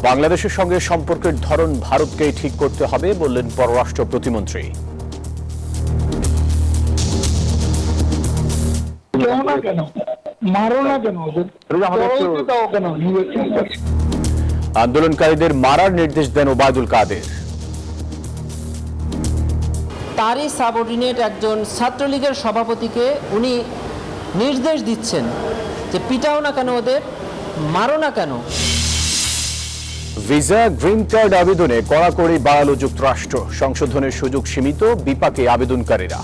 বাংলাদেশের সঙ্গে সম্পর্কের ধরন ভারতকেই ঠিক করতে হবে বললেন পররাষ্ট্র প্রতিমন্ত্রী। আন্দোলনকারীদের মারার নির্দেশ দেন ওবায়দুল কাদের। তারই সাবঅর্ডিনেট একজন ছাত্রলীগের সভাপতিকে উনি নির্দেশ দিচ্ছেন যে পিটাও না কেন, ওদের মারো না কেন। ভিসা গ্রিন কার্ড আবেদনে কড়াকড়ি বাড়ালো যুক্তরাষ্ট্র, সংশোধনের সুযোগ সীমিত, বিপাকে আবেদনকারীরা।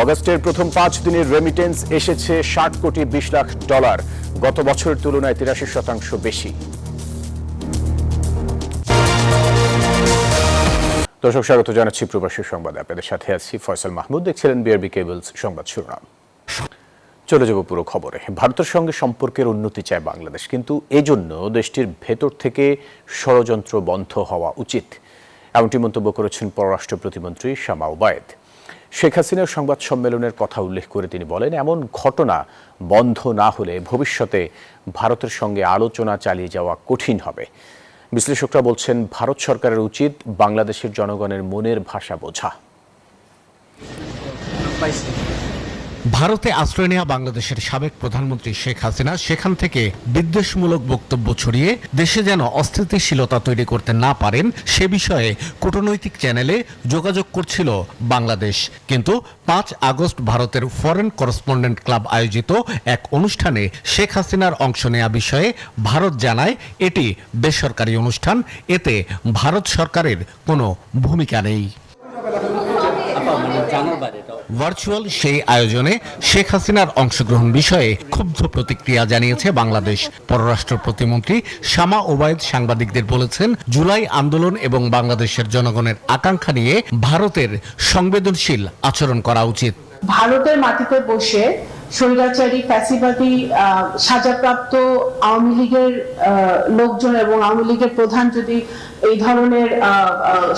অগাস্টের প্রথম 5 দিনের রেমিটেন্স এসেছে 60 কোটি 20 লাখ ডলার, গত বছরের তুলনায় 83% বেশি। দর্শক, স্বাগত জানাচ্ছি প্রবাসী সংবাদে। আপনাদের সাথে আছি ফয়সাল মাহমুদ। দেখছিলেন বিআরবি কেবলস সংবাদ শিরোনাম। চলে যাব পুরো খবরে। ভারতের সঙ্গে সম্পর্কের উন্নতি চায় বাংলাদেশ, কিন্তু এজন্য দেশটির ভেতর থেকে ষড়যন্ত্র বন্ধ হওয়া উচিত, এমনটি মন্তব্য করেছেন পররাষ্ট্র প্রতিমন্ত্রী শামা ওবায়েদ। শেখ হাসিনার সংবাদ সম্মেলনের কথা উল্লেখ করে তিনি বলেন, এমন ঘটনা বন্ধ না হলে ভবিষ্যতে ভারতের সঙ্গে আলোচনা চালিয়ে যাওয়া কঠিন হবে। বিশ্লেষকরা বলছেন, ভারত সরকারের উচিত বাংলাদেশের জনগণের মনের ভাষা বোঝা। ভারতে আশ্রয় নেওয়া বাংলাদেশের সাবেক প্রধানমন্ত্রী শেখ হাসিনা সেখান থেকে বিদ্বেষমূলক বক্তব্য ছড়িয়ে দেশে যেন অস্থিতিশীলতা তৈরি করতে না পারেন সে বিষয়ে কূটনৈতিক চ্যানেলে যোগাযোগ করছিল বাংলাদেশ। কিন্তু 5 আগস্ট ভারতের ফরেন করেসপন্ডেন্ট ক্লাব আয়োজিত এক অনুষ্ঠানে শেখ হাসিনার অংশ নেওয়া বিষয়ে ভারত জানায় এটি বেসরকারি অনুষ্ঠান, এতে ভারত সরকারের কোনো ভূমিকা নেই। ভার্চুয়াল সেই আয়োজনে শেখ হাসিনার অংশগ্রহণ বিষয়ে ক্ষুব্ধ প্রতিক্রিয়া জানিয়েছে বাংলাদেশ। পররাষ্ট্র প্রতিমন্ত্রী শামা ওবায়েদ সাংবাদিকদের বলেছেন, জুলাই আন্দোলন এবং বাংলাদেশের জনগণের আকাঙ্ক্ষা নিয়ে ভারতের সংবেদনশীল আচরণ করা উচিত। ভারতের মাটিতে বসে স্বৈরাচারী ফ্যাসিবাদী সাজাপ্রাপ্ত আওয়ামী লীগের লোকজন এবং আওয়ামী লীগের প্রধান যদি এই ধরনের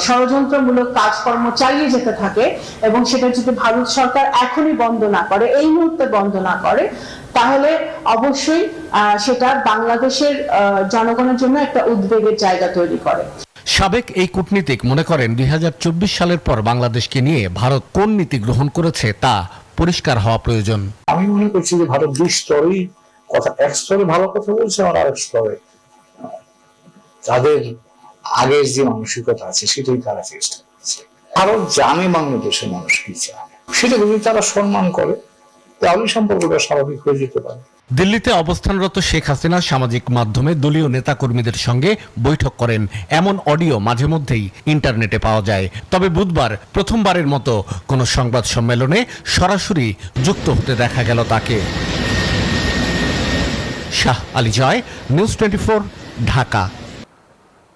ষড়যন্ত্রমূলক কাজকর্ম চালিয়ে যেতে থাকে এবং সেটা যদি ভারত সরকার এখনই বন্ধ না করে, এই মুহূর্তে বন্ধ না করে, তাহলে অবশ্যই সেটা বাংলাদেশের জনগণের জন্য একটা উদ্বেগের জায়গা তৈরি করে। সাবেক এই কূটনীতিক মনে করেন, 2024 সালের পর বাংলাদেশকে নিয়ে ভারত কোন নীতি গ্রহণ করেছে তা পরিষ্কার হওয়া প্রয়োজন। আমি মনে করছি যে ভারত 2 স্তরেই কথা, এক স্তরে ভালো কথা বলছে আর আরেক স্তরে তাদের আগের যে মানসিকতা আছে সেটাই তারা চেষ্টা করছে। ভারত জানে বাংলাদেশের মানুষ কি চায়, সেটা যদি তারা সম্মান করে তাহলে সম্পর্কটা স্বাভাবিক হয়ে যেতে পারে। দিল্লিতে অবস্থানরত শেখ হাসিনা সামাজিক মাধ্যমে দলীয় নেতাকর্মীদের সঙ্গে বৈঠক করেন, এমন অডিও মাঝে মধ্যেই ইন্টারনেটে পাওয়া যায়। তবে বুধবার প্রথমবারের মতো কোনো সংবাদ সম্মেলনে সরাসরি যুক্ত হতে দেখা গেল তাকে। শাহ আলী জয়, নিউজ 24, ঢাকা।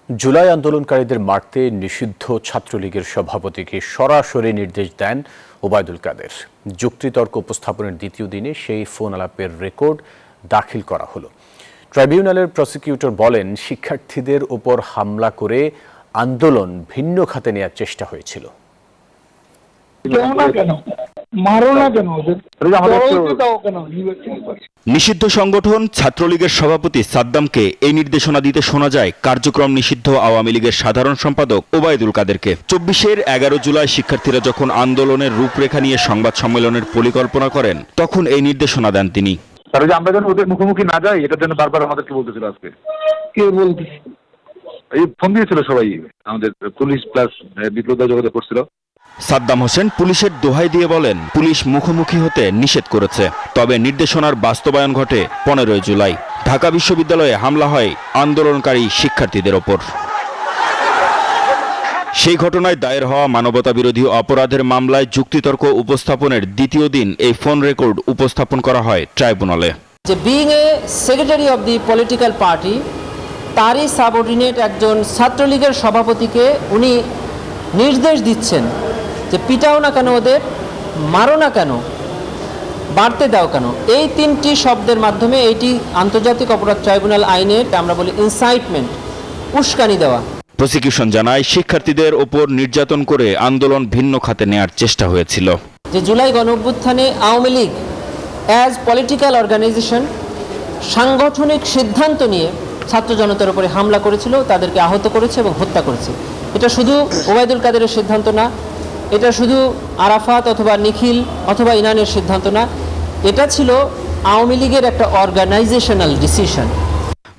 জুলাই আন্দোলনকারীদের মারতে নিষিদ্ধ ছাত্রলীগের সভাপতিকে সরাসরি নির্দেশ দেন ওবায়দুল কাদের। যুক্তিতর্ক উপস্থাপনের দ্বিতীয় দিনে সেই ফোন আলাপের রেকর্ড দাখিল করা হলো। ট্রাইব্যুনালের প্রসিকিউটর বলেন, শিক্ষার্থীদের ওপর হামলা করে আন্দোলন ভিন্ন খাতে নেওয়ার চেষ্টা হয়েছিল। নিষিদ্ধ সংগঠন ছাত্রলীগের সভাপতি সাদ্দামকে এই নির্দেশনা দিতে শোনা যায় কার্যক্রম নিষিদ্ধ আওয়ামী লীগের সাধারণ সম্পাদক ওবায়দুল কাদেরকে। 24-এর 11 জুলাই শিক্ষার্থীরা যখন আন্দোলনের রূপরেখা নিয়ে সংবাদ সম্মেলনের পরিকল্পনা করেন তখন এই নির্দেশনা দেন তিনি। আমরা যেন ওদের মুখোমুখি না যাই, এটার জন্য বারবার আমাদেরকে বলতেছিল। আজকে কে বলতেছে? এই ফোন দিয়েছিল সবাই, আমাদের পুলিশ প্লাস বিপ্লব যোগাযোগ করছিল। সাদ্দাম হোসেন পুলিশের দোহাই দিয়ে বলেন, পুলিশ মুখোমুখি হতে নিষেধ করেছে, তবে নির্দেশনার বাস্তবায়ন ঘটে 15 জুলাই। ঢাকা বিশ্ববিদ্যালয়ে হামলা হয় আন্দোলনকারী শিক্ষার্থীদের ওপর। সেই ঘটনায় দায়ের হওয়া মানবতাবিরোধী অপরাধের মামলায় যুক্তিতর্ক উপস্থাপনের দ্বিতীয় দিন এই ফোন রেকর্ড উপস্থাপন করা হয় ট্রাইব্যুনালে। যে being a secretary of the political party, তারই সাবঅর্ডিনেট একজন ছাত্রলীগের সভাপতিকে উনি নির্দেশ দিচ্ছেন যে পিটাও না কেন, ওদের মারো না কেন, বাড়তে দাও কেন। এই 3টি শব্দের মাধ্যমে এইটি আন্তর্জাতিক অপরাধ ট্রাইব্যুনাল আইনের আমরা বলি ইনসাইটমেন্ট, উস্কানি দেওয়া। প্রসিকিউশন জানায়, শিক্ষার্থীদের ওপর নির্যাতন করে আন্দোলন ভিন্ন খাতে নেয়ার চেষ্টা হয়েছিল। যে জুলাই গণঅভ্যুত্থানে Awami League as political organization সাংগঠনিক সিদ্ধান্ত নিয়ে ছাত্র জনতার উপরে হামলা করেছিল, তাদেরকে আহত করেছে এবং হত্যা করেছে। এটা শুধু ওবায়দুল কাদেরের সিদ্ধান্ত না, এটা শুধু আরাফাত অথবা নিখিল অথবা ইনানের সিদ্ধান্ত না, এটা ছিল আওয়ামী লীগের একটা অর্গানাইজেশনাল ডিসিশন।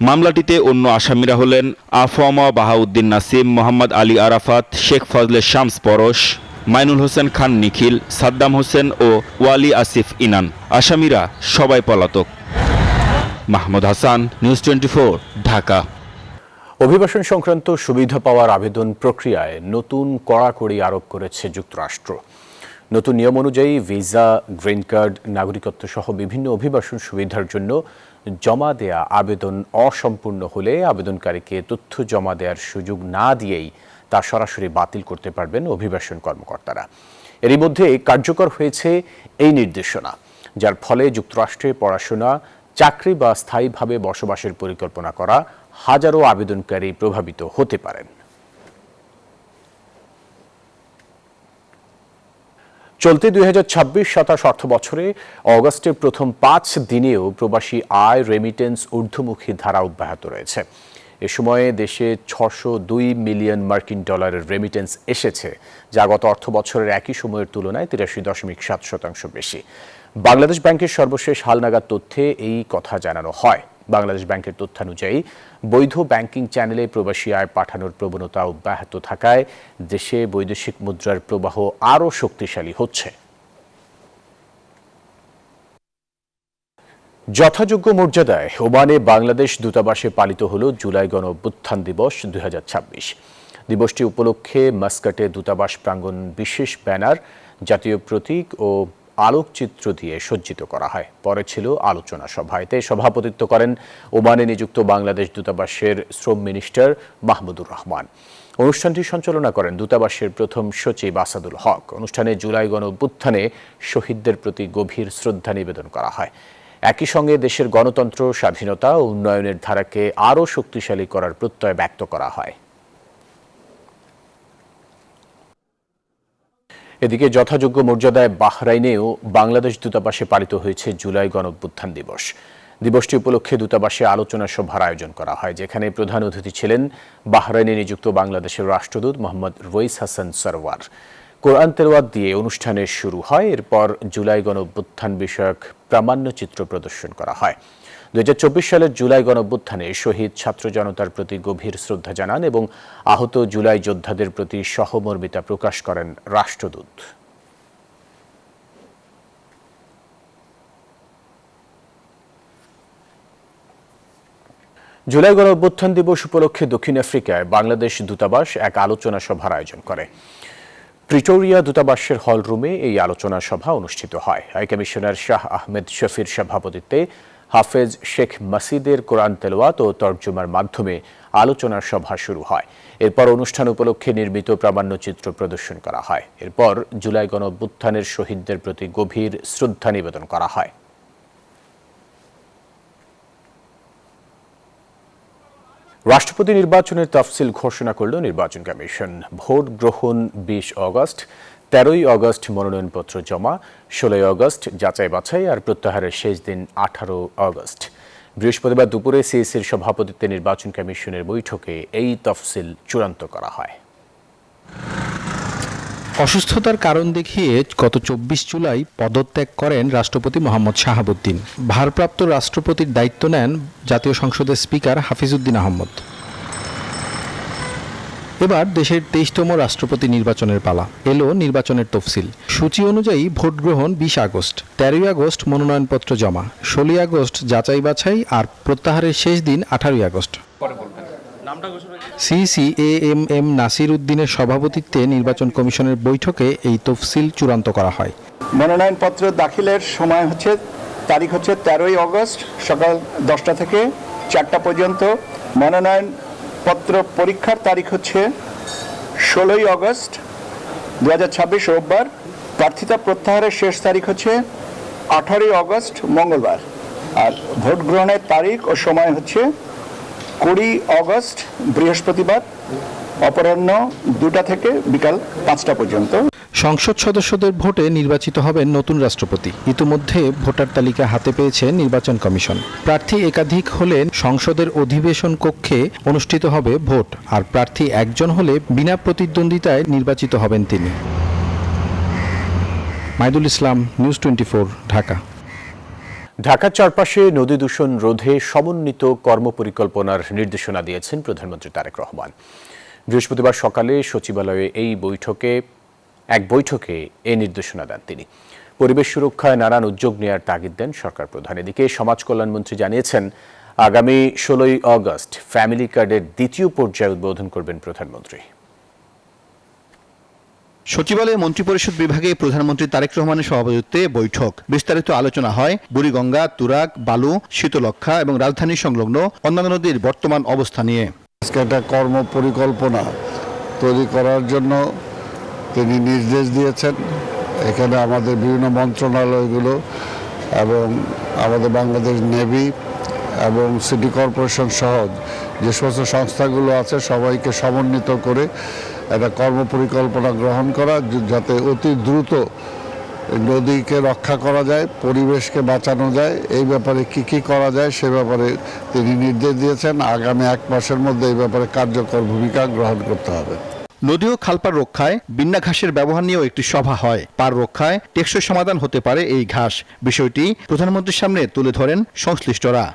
মামলাটিতে অন্য আসামিরা হলেন আফওয়ামা বাহাউদ্দিন নাসিম, মোহাম্মদ আলী আরাফাত, শেখ ফজলে শামস পরশ, মাইনুল হোসেন খান নিখিল, সাদ্দাম হোসেন ও ওয়ালি আসিফ ইনান। আসামিরা সবাই পলাতক। মাহমুদ হাসান, নিউজ 24, ঢাকা। অভিবাসন সংক্রান্ত সুবিধা পাওয়ার আবেদন প্রক্রিয়ায় নতুন কড়াকড়ি আরোপ করেছে যুক্তরাষ্ট্র। নতুন নিয়ম অনুযায়ী ভিসা, গ্রিন কার্ড, নাগরিকত্ব সহ বিভিন্ন অভিবাসন সুবিধার জন্য জমা দেয়া আবেদন অসম্পূর্ণ হলে আবেদনকারীকে তথ্য জমা দেওয়ার সুযোগ না দিয়েই তা সরাসরি বাতিল করতে পারবেন অভিবাসন কর্মকর্তারা। এরই মধ্যে কার্যকর হয়েছে এই নির্দেশনা, যার ফলে যুক্তরাষ্ট্রে পড়াশোনা, চাকরি বা স্থায়ীভাবে বসবাসের পরিকল্পনা করা হাজারো আবেদনকারী প্রভাবিত হতে পারেন। চলতি 2026-27 অর্থ বছরে অগস্টের প্রথম 5 দিনেও প্রবাসী আয়, রেমিটেন্স ঊর্ধ্বমুখী ধারা অব্যাহত রয়েছে। এ সময়ে দেশে 602 মিলিয়ন মার্কিন ডলারের রেমিটেন্স এসেছে, যা গত অর্থ বছরের একই সময়ের তুলনায় 83.7% বেশি। বাংলাদেশ ব্যাংকের সর্বশেষ হালনাগাদ তথ্যে এই কথা জানানো হয়। বাংলাদেশ ব্যাংকের তথ্যানুযায়ী বৈধ ব্যাংকিং চ্যানেলে প্রবাসী আয় পাঠানোর প্রবণতা অব্যাহত থাকায় দেশে বৈদেশিক মুদ্রার প্রবাহ আরও শক্তিশালী হচ্ছে। যথাযোগ্য মর্যাদায় ওমানে বাংলাদেশ দূতাবাসে পালিত হল জুলাই গণ অভ্যুত্থান দিবস 2026। দিবসটি উপলক্ষে মাস্কাটে দূতাবাস প্রাঙ্গণ বিশেষ ব্যানার, জাতীয় প্রতীক ও আলোকচিত্র দিয়ে সজ্জিত করা হয়। পরে ছিল আলোচনা সভা। এতে সভাপতিত্ব করেন ওমানে নিযুক্ত বাংলাদেশ দূতাবাসের শ্রম মিনিস্টার মাহমুদুর রহমান। অনুষ্ঠানটি সঞ্চালনা করেন দূতাবাসের প্রথম সচিব আসাদুল হক। অনুষ্ঠানে জুলাই গণ অভ্যুত্থানে শহীদদের প্রতি গভীর শ্রদ্ধা নিবেদন করা হয়। একই সঙ্গে দেশের গণতন্ত্র, স্বাধীনতা ও উন্নয়নের ধারাকে আরও শক্তিশালী করার প্রত্যয় ব্যক্ত করা হয়। এদিকে যথাযোগ্য মর্যাদায় বাহরাইনেও বাংলাদেশ দূতাবাসে পালিত হয়েছে জুলাই গণ অভ্যুত্থান দিবস। দিবসটি উপলক্ষে দূতাবাসে আলোচনা সভার আয়োজন করা হয়, যেখানে প্রধান অতিথি ছিলেন বাহরাইনে নিযুক্ত বাংলাদেশের রাষ্ট্রদূত মোহাম্মদ রইস হাসান সরওয়ার। কোরআন তেলাওয়াত দিয়ে অনুষ্ঠানের শুরু হয়। এরপর জুলাই গণ অভ্যুত্থান বিষয়ক প্রামাণ্যচিত্র প্রদর্শন করা হয়। 2024 সালের জুলাই গণ অভ্যুত্থানে শহীদ ছাত্র জনতার প্রতি গভীর শ্রদ্ধা জানান এবং আহত জুলাই যোদ্ধাদের প্রতি সহমর্মিতা প্রকাশ করেন রাষ্ট্রদূত। জুলাই গণ অভ্যুত্থান দিবস উপলক্ষে দক্ষিণ আফ্রিকায় বাংলাদেশ দূতাবাস এক আলোচনা সভার আয়োজন করে। প্রিটোরিয়া দূতাবাসের হল রুমে এই আলোচনা সভা অনুষ্ঠিত হয়। হাইকমিশনার শাহ আহমেদ শফির সভাপতিত্বে হাফেজ শেখ মাসিদের কোরআন তেলাওয়াত ও তর্জমার মাধ্যমে আলোচনা সভা শুরু হয়। এরপর অনুষ্ঠান উপলক্ষে নির্মিত প্রামাণ্যচিত্র প্রদর্শন করা হয়। এরপর জুলাই গণ অভ্যুত্থানের শহীদদের প্রতি গভীর শ্রদ্ধা নিবেদন করা হয়। রাষ্ট্রপতি নির্বাচনের তফসিল ঘোষণা করল নির্বাচন কমিশন। ভোট গ্রহণ 20 অগস্ট, 13ই অগস্ট মনোনয়নপত্র জমা, 16ই অগস্ট যাচাই বাছাই আর প্রত্যাহারের শেষ দিন 18 অগস্ট। বৃহস্পতিবার দুপুরে সিইসির সভাপতিত্বে নির্বাচন কমিশনের বৈঠকে এই তফসিল চূড়ান্ত করা হয়। অসুস্থতার কারণ দেখিয়ে গত 24 জুলাই পদত্যাগ করেন রাষ্ট্রপতি মোহাম্মদ শাহাবুদ্দিন। ভারপ্রাপ্ত রাষ্ট্রপতির দায়িত্ব নেন জাতীয় সংসদের স্পিকার হাফিজউদ্দিন আহমদ। এবার দেশের 23তম রাষ্ট্রপতি নির্বাচনের পালা। এলো নির্বাচনের তফসিল। সূচি অনুযায়ী ভোট গ্রহণ 20 আগস্ট, 13ই আগস্ট মনোনয়নপত্র জমা, 16ই আগস্ট যাচাই বাছাই আর প্রত্যাহারের শেষ দিন 18ই আগস্ট। সিইসি এএমএম নাসির উদ্দিনের সভাপতিত্বে নির্বাচন কমিশনের বৈঠকে এই তফসিল চূড়ান্ত করা হয়। মনোনয়নপত্র দাখিলের সময় তারিখ হচ্ছে 13ই অগস্ট সকাল 10টা থেকে 4টা পর্যন্ত। মনোনয়নপত্র পরীক্ষার তারিখ হচ্ছে 16ই অগস্ট 2026 রোববার। প্রার্থিতা প্রত্যাহারের শেষ তারিখ হচ্ছে 18ই অগস্ট মঙ্গলবার। আর ভোট গ্রহণের তারিখ ও সময় হচ্ছে 20 অগস্ট বৃহস্পতিবার অপরাহ্ন 2টা থেকে বিকাল 5টা পর্যন্ত। সংসদ সদস্যদের ভোটে নির্বাচিত হবেন নতুন রাষ্ট্রপতি। ইতিমধ্যে ভোটার তালিকা হাতে পেয়েছে নির্বাচন কমিশন। প্রার্থী একাধিক হলে সংসদের অধিবেশন কক্ষে অনুষ্ঠিত হবে ভোট, আর প্রার্থী একজন হলে বিনা প্রতিদ্বন্দ্বিতায় নির্বাচিত হবেন তিনি। মাইদুল ইসলাম, নিউজ 24, ঢাকা। ঢাকার চারপাশে নদী দূষণ রোধে সমন্বিত কর্মপরিকল্পনার নির্দেশনা দিয়েছেন প্রধানমন্ত্রী তারেক রহমান। বৃহস্পতিবার সকালে সচিবালয়ে এক বৈঠকে এই নির্দেশনা দেন তিনি। পরিবেশ সুরক্ষায় নানান উদ্যোগ নেওয়ার তাগিদ দেন সরকার প্রধান। এদিকে সমাজ কল্যাণমন্ত্রী জানিয়েছেন, আগামী 16 আগস্ট ফ্যামিলি কার্ডের দ্বিতীয় পর্যায়ে উদ্বোধন করবেন প্রধানমন্ত্রী। সচিবালয়ে মন্ত্রিপরিষদ বিভাগে প্রধানমন্ত্রী তারেক রহমানের সভাপতিত্বে বৈঠক। বিস্তারিত আলোচনা হয় বুড়িগঙ্গা, তুরাগ, বালু, শীতলক্ষ্যা এবং রাজধানী সংলগ্ন অন্যান্য নদীর বর্তমান অবস্থা নিয়ে। আজকে একটা কর্ম পরিকল্পনা তৈরি করার জন্য তিনি নির্দেশ দিয়েছেন। এখানে আমাদের বিভিন্ন মন্ত্রণালয়গুলো এবং আমাদের বাংলাদেশ নেভি এবং সিটি কর্পোরেশন সহ যে সমস্ত সংস্থাগুলো আছে সবাইকে সমন্বিত করে একটা কর্ম পরিকল্পনা গ্রহণ করা, যাতে অতি দ্রুত নদীকে রক্ষা করা যায়, পরিবেশকে বাঁচানো যায়। এই ব্যাপারে কি করা যায় সে ব্যাপারে তিনি নির্দেশ দিয়েছেন। আগামী 1 মাসের মধ্যে এই ব্যাপারে কার্যকর ভূমিকা গ্রহণ করতে হবে। নদী ও খালপার রক্ষায় বিন্যা ঘাসের ব্যবহার নিয়েও একটি সভা হয়। পার রক্ষায় টেকসই সমাধান হতে পারে এই ঘাস। বিষয়টি প্রধানমন্ত্রীর সামনে তুলে ধরেন সংশ্লিষ্টরা।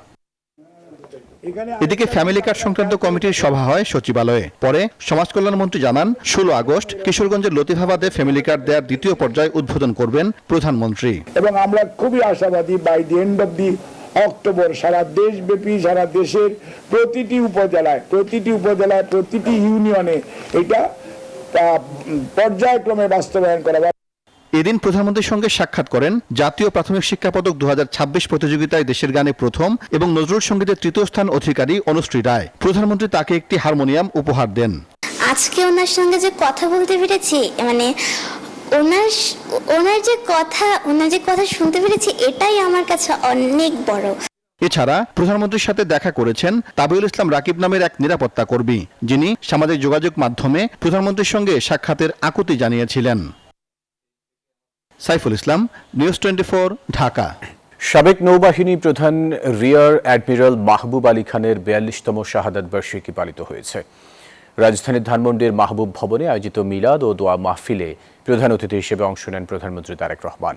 এদিকে ফ্যামিলি কার্ড সংক্রান্ত কমিটির সভা হয় সচিবালয়ে। পরে সমাজ কল্যাণমন্ত্রী জানান, 16 আগস্ট কিশোরগঞ্জের লতিফাবাদে ফ্যামিলি কার্ড দেওয়ার দ্বিতীয় পর্যায়ে উদ্বোধন করবেন প্রধানমন্ত্রী। এবং আমরা খুবই আশাবাদী by the end of the October সারা দেশব্যাপী, সারা দেশের প্রতিটি উপজেলায়, প্রতিটি ইউনিয়নে এটা পর্যায়ক্রমে বাস্তবায়ন করা। এদিন প্রধানমন্ত্রীর সঙ্গে সাক্ষাৎ করেন জাতীয় প্রাথমিক শিক্ষা পদক 2026 প্রতিযোগিতায় দেশের গানে প্রথম এবং নজরুল সঙ্গীতের 3য় স্থান অধিকারী অনুশ্রী রায়। প্রধানমন্ত্রী তাকে একটি হারমোনিয়াম উপহার দেন। আজকে ওনার সঙ্গে যে কথা বলতে পেরেছি, মানে ওনার যে কথা শুনতে পেরেছি, এটাই আমার কাছে অনেক বড়। এছাড়া প্রধানমন্ত্রীর সাথে দেখা করেছেন তাবিউল ইসলাম রাকিব নামের এক নিরাপত্তা কর্মী, যিনি সামাজিক যোগাযোগ মাধ্যমে প্রধানমন্ত্রীর সঙ্গে সাক্ষাতের আকুতি জানিয়েছিলেন। সাইফুল ইসলাম, নিউজ 24, ঢাকা। সাবেক নৌবাহিনী প্রধান রিয়ার অ্যাডমিরাল মাহবুব আলী খানের 42তম শাহাদাত বার্ষিকী পালিত হয়েছে। রাজধানীর ধানমন্ডির মাহবুব ভবনে আয়োজিত মিলাদ ও দোয়া মাহফিলে প্রধান অতিথি হিসেবে অংশ নেন প্রধানমন্ত্রী তারেক রহমান।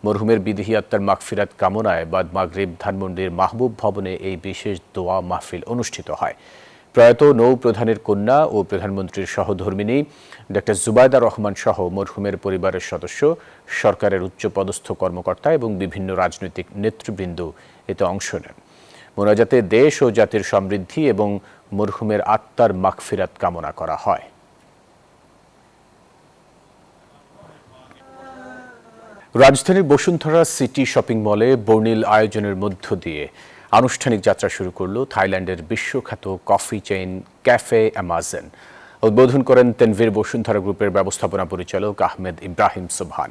মরহুমের বিদেহী আত্মার মাগফিরাত কামনায় বাদ মাগরিব ধানমন্ডির মাহবুব ভবনে এই বিশেষ দোয়া মাহফিল অনুষ্ঠিত হয়। প্রয়াত নৌ প্রধানের কন্যা ও প্রধানমন্ত্রীর সহধর্মিণী ডক্টর জুবাইদা রহমান সহ মরহুমের পরিবারের সদস্য, সরকারের উচ্চপদস্থ কর্মকর্তা এবং বিভিন্ন রাজনৈতিক নেতৃবৃন্দ এতে অংশ নেন। মোনাজাতে দেশ ও জাতির সমৃদ্ধি এবং মরহুমের আত্মার মাগফিরাত কামনা করা হয়। রাজধানীর বসুন্ধরা সিটি শপিং মলে বর্ণিল আয়োজনের মধ্য দিয়ে আনুষ্ঠানিক যাত্রা শুরু করল থাইল্যান্ডের বিশ্বখ্যাত কফি চেইন ক্যাফে অ্যামাজন। উদ্বোধন করেন তেনভির বসুন্ধরা গ্রুপের ব্যবস্থাপনা পরিচালক আহমেদ ইব্রাহিম সুবহান।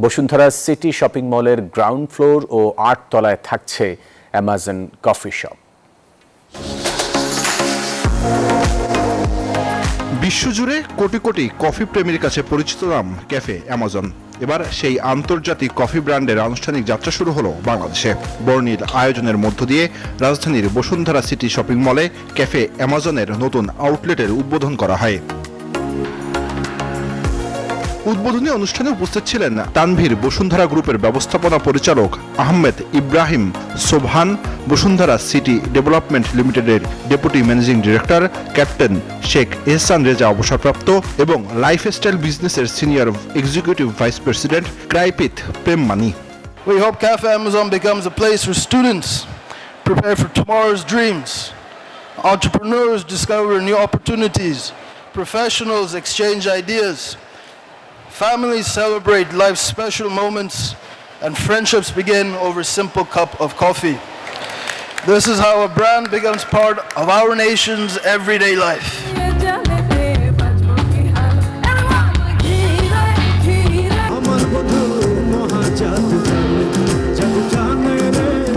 বসুন্ধরা সিটি শপিং মলের গ্রাউন্ড ফ্লোর ও 8 তলায় থাকছে অ্যামাজন কফি শপ। বিশ্বজুড়ে কোটি কোটি কফি প্রেমীর কাছে পরিচিত নাম ক্যাফে অ্যামাজন। এবার সেই আন্তর্জাতিক কফি ব্র্যান্ডের আনুষ্ঠানিক যাত্রা শুরু হলো বাংলাদেশে। বর্ণিল আয়োজনের মধ্য দিয়ে রাজধানীর বসুন্ধরা সিটি শপিং মলে ক্যাফে অ্যামাজনের নতুন আউটলেটের উদ্বোধন করা হয়। উদ্বোধনী অনুষ্ঠানে উপস্থিত ছিলেন তানভীর বসুন্ধরা গ্রুপের ব্যবস্থাপনা পরিচালক আহমেদ ইব্রাহিম সোবহান, বসুন্ধরা সিটি ডেভেলপমেন্ট লিমিটেডের deputy managing director captain Sheikh Ehsan Reza অবসরপ্রাপ্ত এবং লাইফস্টাইল বিজনেসের সিনিয়র এক্সিকিউটিভ ভাইস প্রেসিডেন্ট ক্রাইপিত প্রেমমানি। We hope Cafe Amazon becomes a place where students prepare for tomorrow's dreams, entrepreneurs discover new opportunities, professionals exchange ideas, families celebrate life's special moments, and friendships begin over a simple cup of coffee. This is how a brand becomes part of our nation's everyday life.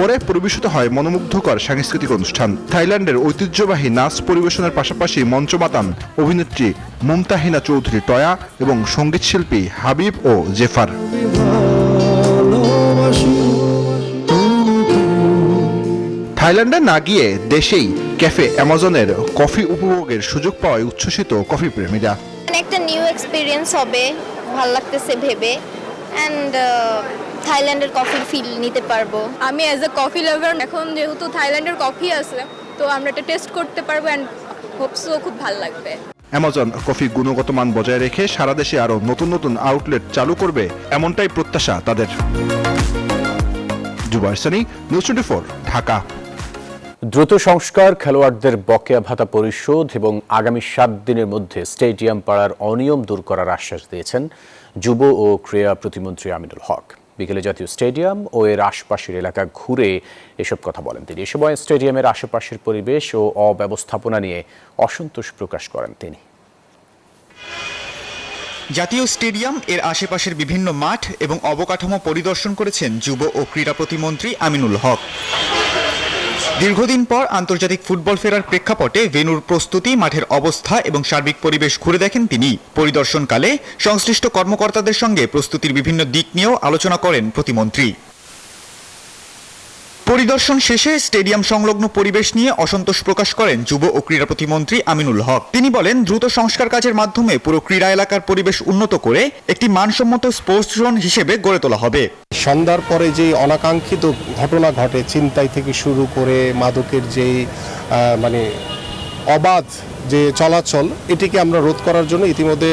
পরে পরিবেশিত হয় মনোমুগ্ধকর সাংস্কৃতিক অনুষ্ঠান। থাইল্যান্ডের ঐতিহ্যবাহী নাচ পরিবেশনের পাশাপাশি মঞ্চ মাতান অভিনেত্রী মুমতাহিনা চৌধুরী টয়া এবং সঙ্গীতশিল্পী হাবিব ও জেফার। থাইল্যান্ডে না গিয়ে দেশেই ক্যাফে অ্যামাজনের কফি উপভোগের সুযোগ পাওয়ায় উচ্ছ্বসিত কফি প্রেমীরা। একটা নিউ এক্সপিরিয়েন্স হবে, ভালো লাগতেছে ভেবে, অ্যান্ড থাইল্যান্ডের কফির ফিল নিতে পারবো। আমি অ্যাজ এ কফি লাভার, এখন যেহেতু থাইল্যান্ডের কফি আছে তো আমরা এটা টেস্ট করতে পারবো অ্যান্ড হোপসো খুব ভালো লাগবে। অ্যামাজন কফি গুণগত মান বজায় রেখে সারা দেশে আরো নতুন নতুন আউটলেট চালু করবে, এমনটাই প্রত্যাশা তাদের। জুবাইর সানি, নিউজ 24, ঢাকা। দ্রুত সংস্কার, খেলোয়াড়দের বকেয়া ভাতা পরিশোধ এবং আগামী 7 দিনের মধ্যে স্টেডিয়াম পাড়ার অনিয়ম দূর করার আশ্বাস দিয়েছেন যুব ও ক্রীড়া প্রতিমন্ত্রী আমিনুল হক। বিকেলে জাতীয় স্টেডিয়াম ও এর আশপাশের এলাকা ঘুরে এসব কথা বলেন তিনি। এ সময় স্টেডিয়ামের আশেপাশের পরিবেশ ও অব্যবস্থাপনা নিয়ে অসন্তোষ প্রকাশ করেন তিনি। জাতীয় স্টেডিয়াম এর আশেপাশের বিভিন্ন মাঠ এবং অবকাঠামো পরিদর্শন করেছেন যুব ও ক্রীড়া প্রতিমন্ত্রী আমিনুল হক। দীর্ঘদিন পর আন্তর্জাতিক ফুটবল ফেরার প্রেক্ষাপটে ভেন্যুর প্রস্তুতি, মাঠের অবস্থা এবং সার্বিক পরিবেশ ঘুরে দেখেন তিনি। পরিদর্শনকালে সংশ্লিষ্ট কর্মকর্তাদের সঙ্গে প্রস্তুতির বিভিন্ন দিক নিয়েও আলোচনা করেন প্রতিমন্ত্রী। পরিদর্শন শেষে স্টেডিয়াম সংলগ্ন পরিবেশ নিয়ে অসন্তোষ প্রকাশ করেন যুব ও ক্রীড়া প্রতিমন্ত্রী আমিনুল হক। তিনি বলেন, দ্রুত সংস্কার কাজের মাধ্যমে পুরো ক্রীড়া এলাকার পরিবেশ উন্নত করে একটি মানসম্মত স্পোর্টস জোন হিসেবে গড়ে তোলা হবে। সন্ধ্যার পরে যে অনাকাঙ্ক্ষিত ঘটনা ঘটে, ছিনতাই থেকে শুরু করে মাদকের যে মানে অবাধ যে চলাচল, এটিকে আমরা রোধ করার জন্য ইতিমধ্যে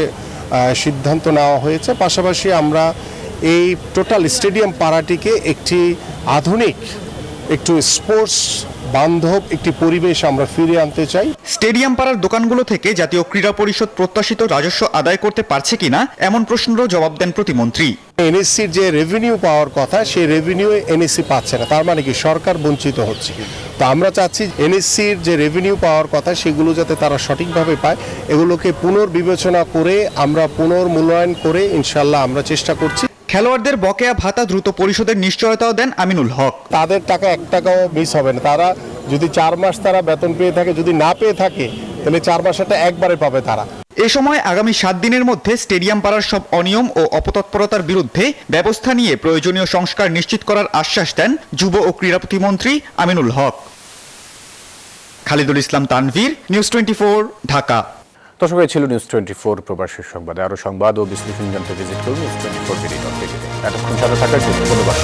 সিদ্ধান্ত নেওয়া হয়েছে। পাশাপাশি আমরা এই টোটাল স্টেডিয়াম পাড়াটিকে একটি আধুনিক, একটু স্পোর্টস বান্ধব একটি পরিবেশ আমরা ফিরিয়ে আনতে চাই। স্টেডিয়াম পাড়ার দোকানগুলো থেকে জাতীয় ক্রীড়া পরিষদ প্রত্যাশিত রাজস্ব আদায় করতে পারছে কিনা এমন প্রশ্নেরও জবাব দেন প্রতিমন্ত্রী। এনএসসির যে রেভিনিউ পাওয়ার কথা, সেই রেভিনিউ এনএসসি পাচ্ছে না, তার মানে কি সরকার বঞ্চিত হচ্ছে। তো আমরা চাচ্ছি এনএসসির যে রেভিনিউ পাওয়ার কথা সেগুলো যাতে তারা সঠিকভাবে পায়, এগুলোকে পুনর্বিবেচনা করে আমরা পুনর্মূল্যায়ন করে ইনশাল্লাহ আমরা চেষ্টা করছি। খেলোয়াড়দের বকেয়া ভাতা দ্রুত পরিশোধের নিশ্চয়তাও দেন আমিনুল হক। তাদের টাকা 1 টাকাও মিস হবে না। তারা যদি 4 মাস তারা বেতন পেয়ে থাকে, যদি না পেয়ে থাকে তাহলে 4 মাসেরটা একবারে পাবে তারা। এ সময় আগামী 7 দিনের মধ্যে স্টেডিয়াম পাড়ার সব অনিয়ম ও অপতৎপরতার বিরুদ্ধে ব্যবস্থা নিয়ে প্রয়োজনীয় সংস্কার নিশ্চিত করার আশ্বাস দেন যুব ও ক্রীড়া প্রতিমন্ত্রী আমিনুল হক। খালিদুল ইসলাম তানভীর, নিউজ 24, ঢাকা। দর্শক, ছিল নিউজ 24 প্রবাসের সংবাদে। আরো সংবাদ ও বিশ্লেষণ জানতে ভিজিট করুন নিউজ 24 এতক্ষণ সাথে থাকার জন্য ধন্যবাদ।